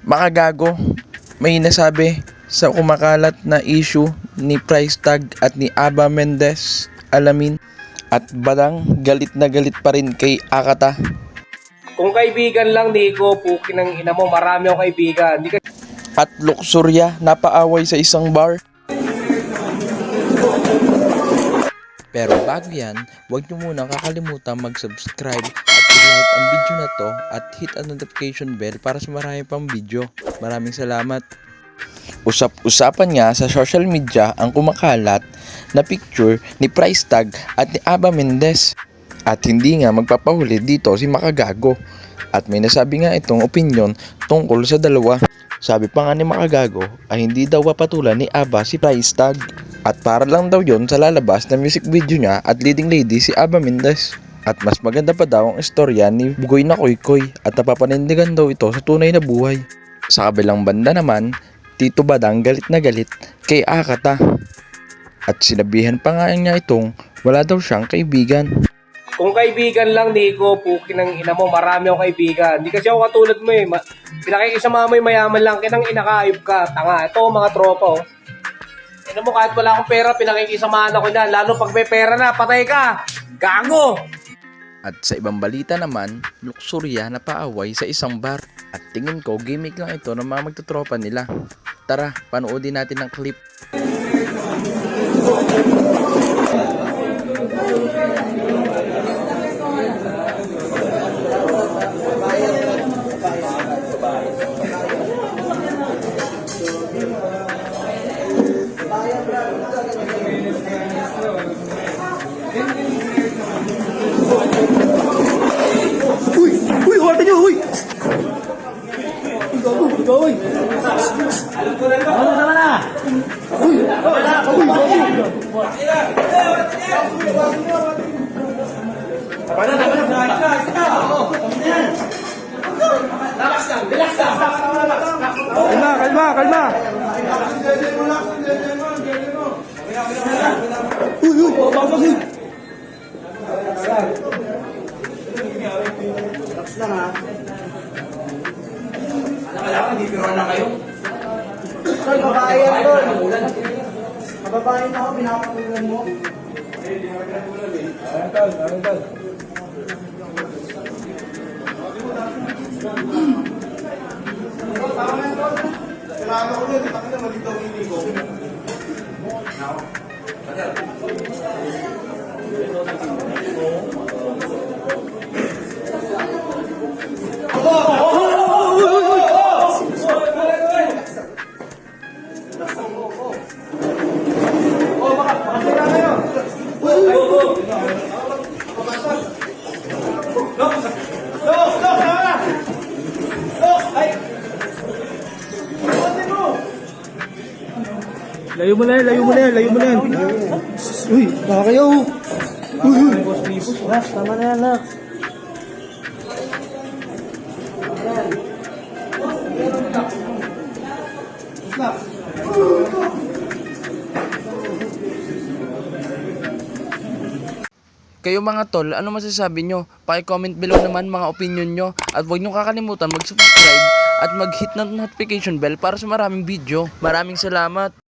Makagago, may nasabi sa kumakalat na issue ni Price Tag at ni Aba Mendez Alamin at Badang galit na galit pa rin kay Akata. Kung kaibigan lang, Nico, pukin ng ina mo, marami akong kaibigan. Hindi ka... At Luxuria napaaway sa isang bar. Pero bago yan, huwag nyo muna kakalimutan mag-subscribe at i-like ang video na to at hit ang notification bell para sa marami pang video. Maraming salamat. Usap-usapan nga sa social media ang kumakalat na picture ni Price Tag at ni Aba Mendez. At hindi nga magpapahuli dito si Makagago. At may nasabi nga itong opinion tungkol sa dalawa. Sabi pa nga ni Makagago ay hindi daw papatulan ni Aba si Price Tag. At para lang daw yon sa lalabas na music video niya at leading lady si Aba Mendez. At mas maganda pa daw ang istorya ni Bugoy na Koykoy at napapanindigan daw ito sa tunay na buhay. Sa kabilang banda naman, Tito Badang galit na galit kay Akata. At sinabihan pa nga niya itong wala daw siyang kaibigan. Kung kaibigan lang, Nico, pukin ng ina mo, marami akong kaibigan. Hindi kasi ako katulad mo eh. Pinakikisama mo yung mayaman lang, kinang inakaayop ka. Tanga, ito mga tropa oh. Ina mo, kahit wala akong pera, pinakikisamahan ako niyan. Lalo pag may pera na, patay ka. Gago! At sa ibang balita naman, Luxuria na paaway sa isang bar. At tingin ko, gimmick lang ito ng mga magtutropa nila. Tara, panoodin natin ang clip. Uy, hawatan nyo, uy! Uy! Ano naman na? Uy! Kalma! Uy! Babagay! Relax lang ha. Kailangan, hindi piruan na kayo. Tol, babae yan, Tol. Kababae na ako, pinapatulan mo. Hindi mo pinapatulan eh. Ayun, Tol. Tama na yan, Tol. Kailangan ko nun, ipakita na malitaw hindi ko. Layo mo na yan. Uy, baka kayo. Uy. Relax, tama na yan, relax. Kayo mga tol, ano masasabi nyo? Paki-comment below naman mga opinion nyo. At huwag nyo kakalimutan mag-subscribe at mag-hit ng notification bell para sa maraming video. Maraming salamat!